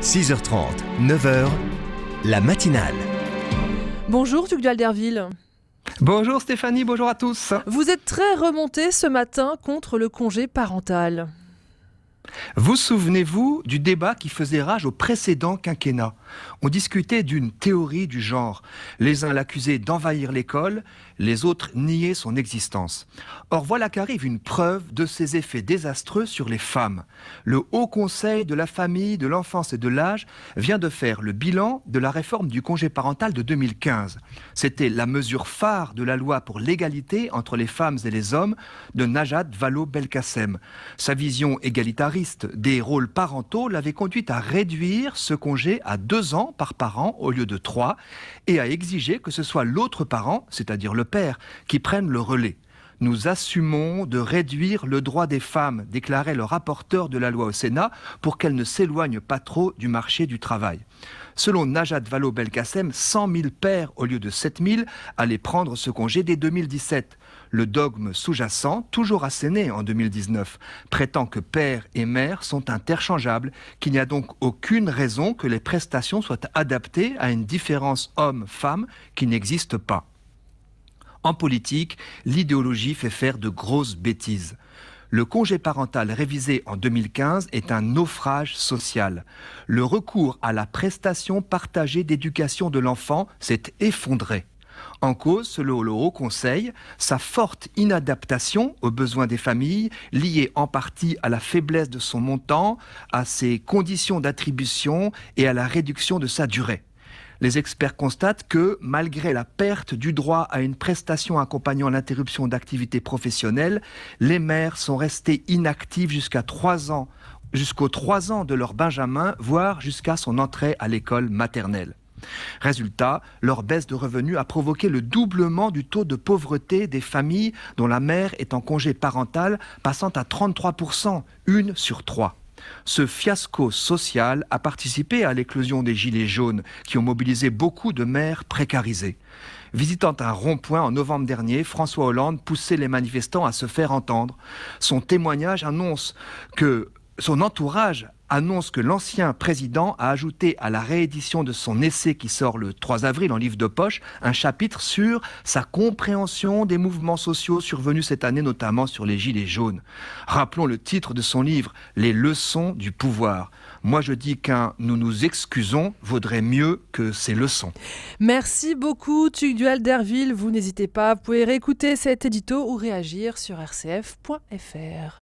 6h30, 9h, la matinale. Bonjour Tugdual Derville. Bonjour Stéphanie, bonjour à tous. Vous êtes très remonté ce matin contre le congé parental. Vous souvenez-vous du débat qui faisait rage au précédent quinquennat? On discutait d'une théorie du genre. Les uns l'accusaient d'envahir l'école, les autres niaient son existence. Or voilà qu'arrive une preuve de ses effets désastreux sur les femmes. Le Haut Conseil de la famille, de l'enfance et de l'âge vient de faire le bilan de la réforme du congé parental de 2015. C'était la mesure phare de la loi pour l'égalité entre les femmes et les hommes de Najat Vallaud-Belkacem. Sa vision égalitariste des rôles parentaux l'avait conduite à réduire ce congé à 2 ans par parent au lieu de 3 et à exiger que ce soit l'autre parent, c'est-à-dire le père, qui prenne le relais. Nous assumons de réduire le droit des femmes, déclarait le rapporteur de la loi au Sénat, pour qu'elles ne s'éloignent pas trop du marché du travail. Selon Najat Vallaud-Belkacem, 100 000 pères au lieu de 7 000 allaient prendre ce congé dès 2017. Le dogme sous-jacent, toujours asséné en 2019, prétend que père et mère sont interchangeables, qu'il n'y a donc aucune raison que les prestations soient adaptées à une différence homme-femme qui n'existe pas. En politique, l'idéologie fait faire de grosses bêtises. Le congé parental révisé en 2015 est un naufrage social. Le recours à la prestation partagée d'éducation de l'enfant s'est effondré. En cause, selon le Haut Conseil, sa forte inadaptation aux besoins des familles, liée en partie à la faiblesse de son montant, à ses conditions d'attribution et à la réduction de sa durée. Les experts constatent que, malgré la perte du droit à une prestation accompagnant l'interruption d'activité professionnelle, les mères sont restées inactives jusqu'aux 3 ans de leur benjamin, voire jusqu'à son entrée à l'école maternelle. Résultat, leur baisse de revenus a provoqué le doublement du taux de pauvreté des familles dont la mère est en congé parental, passant à 33%, 1 sur 3. Ce fiasco social a participé à l'éclosion des Gilets jaunes qui ont mobilisé beaucoup de mères précarisées. Visitant un rond-point en novembre dernier, François Hollande poussait les manifestants à se faire entendre. Son entourage annonce que l'ancien président a ajouté à la réédition de son essai qui sort le 3 avril en livre de poche, un chapitre sur sa compréhension des mouvements sociaux survenus cette année, notamment sur les Gilets jaunes. Rappelons le titre de son livre, Les leçons du pouvoir. Moi je dis qu'un « nous nous excusons » vaudrait mieux que ces leçons. Merci beaucoup Tugdual Derville. Vous n'hésitez pas, vous pouvez réécouter cet édito ou réagir sur rcf.fr.